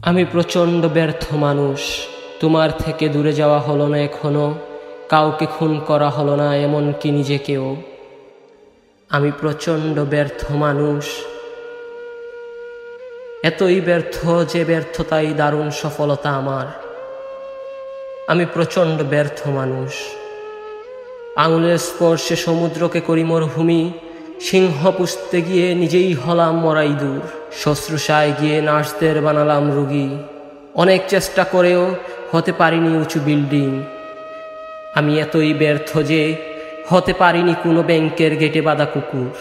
আমি প্রচণ্ড ব্যর্থ মানুষ। তোমার থেকে দূরে যাওয়া হলো না এখনো, কাউকে খুন করা হলো না এমনকি নিজেকেও। আমি প্রচণ্ড ব্যর্থ মানুষ, এতই ব্যর্থ যে ব্যর্থতাই দারুণ সফলতা আমার। আমি প্রচণ্ড ব্যর্থ মানুষ। আঙুলের স্পর্শে সমুদ্রকে করি মরুভূমি, সিংহ পুষতে গিয়ে নিজেই হলাম মরাই দূর, শুশ্রূষায় গিয়ে নার্সদের বানালাম রোগী। অনেক চেষ্টা করেও হতে পারিনি উঁচু বিল্ডিং। আমি এতই ব্যর্থ যে হতে পারিনি কোনো ব্যাংকের গেটে বাঁধা কুকুর।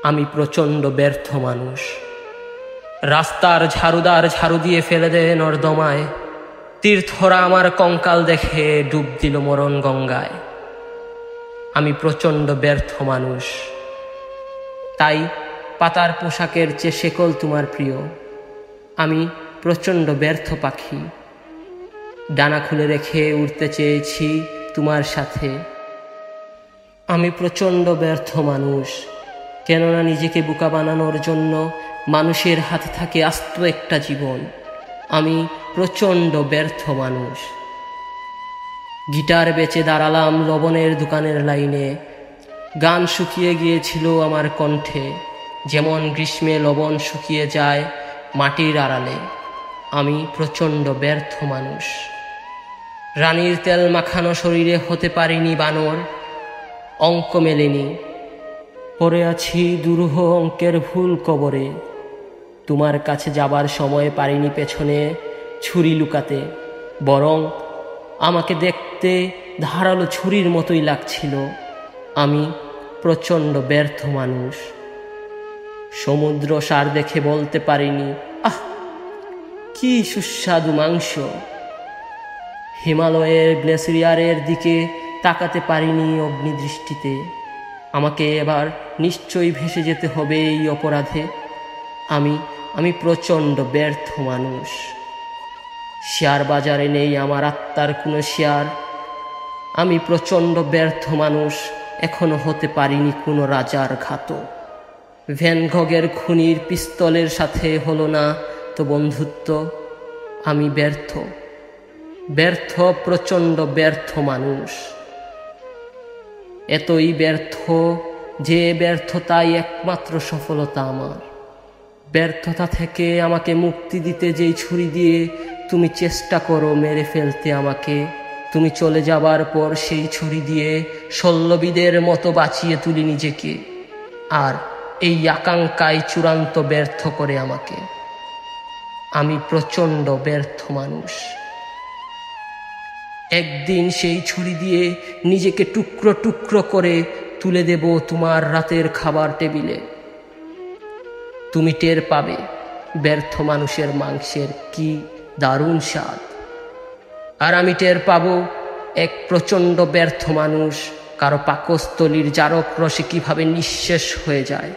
আমি প্রচণ্ড ব্যর্থ মানুষ। রাস্তার ঝাড়ুদার ঝাড়ু দিয়ে ফেলে দেয় নর্দমায়, তীর্থরা আমার কঙ্কাল দেখে ডুব দিল মরণ গঙ্গায়। আমি প্রচণ্ড ব্যর্থ মানুষ। তাই পাতার পোশাকের চেয়ে শেকল তোমার প্রিয়। আমি প্রচণ্ড ব্যর্থ পাখি, ডানা খুলে রেখে উড়তে চেয়েছি তোমার সাথে। আমি প্রচণ্ড ব্যর্থ মানুষ, কেননা নিজেকে বোকা বানানোর জন্য মানুষের হাতে থাকে আস্ত একটা জীবন। আমি প্রচণ্ড ব্যর্থ মানুষ। গিটার বেচে দাঁড়ালাম লবণের দোকানের লাইনে, গান শুকিয়ে গিয়েছিল আমার কণ্ঠে, যেমন গ্রীষ্মে লবণ শুকিয়ে যায় মাটির আড়ালে। আমি প্রচণ্ড ব্যর্থ মানুষ। রানীর তেল মাখানো শরীরে হতে পারিনি বানর, অঙ্ক মেলেনি, পড়ে আছি দুরূহ অঙ্কের ভুল কবরে। তোমার কাছে যাবার সময় পারিনি পেছনে ছুরি লুকাতে, বরং আমাকে দেখতে ধারালো ছুরির মতোই লাগছিল। আমি প্রচণ্ড ব্যর্থ মানুষ। সমুদ্র সার দেখে বলতে পারিনি, আহ কি সুস্বাদু মাংস। হিমালয়ের গ্লেসিয়ারের দিকে তাকাতে পারিনি অগ্নিদৃষ্টিতে। আমাকে এবার নিশ্চয়ই ভেসে যেতে হবে এই অপরাধে। আমি প্রচণ্ড ব্যর্থ মানুষ। শেয়ার বাজারে নেই আমার আত্মার কোনো শেয়ার। আমি প্রচণ্ড ব্যর্থ মানুষ, এখনো হতে পারিনি কোনো রাজার ঘাতক। ভ্যান গগের খুনির পিস্তলের সাথে হলো না তো বন্ধুত্ব। আমি ব্যর্থ প্রচণ্ড ব্যর্থ মানুষ। এতই ব্যর্থ যে ব্যর্থতাই একমাত্র সফলতা আমার। ব্যর্থতা থেকে আমাকে মুক্তি দিতে যেই ছুরি দিয়ে তুমি চেষ্টা করো মেরে ফেলতে আমাকে, তুমি চলে যাবার পর সেই ছুরি দিয়ে শল্যবিদের মতো বাঁচিয়ে তুলি নিজেকে, আর এই আকাঙ্ক্ষায় চূড়ান্ত ব্যর্থ করে আমাকে। আমি প্রচণ্ড ব্যর্থ মানুষ। একদিন সেই ছুরি দিয়ে নিজেকে টুকরো টুকরো করে তুলে দেব তোমার রাতের খাবার টেবিলে। তুমি টের পাবে ব্যর্থ মানুষের মাংসের কি দারুণ স্বাদ, আর আমি টের পাবো এক প্রচণ্ড ব্যর্থ মানুষ কারো পাকস্থলীর জারক রসে কিভাবে নিঃশেষ হয়ে যায়।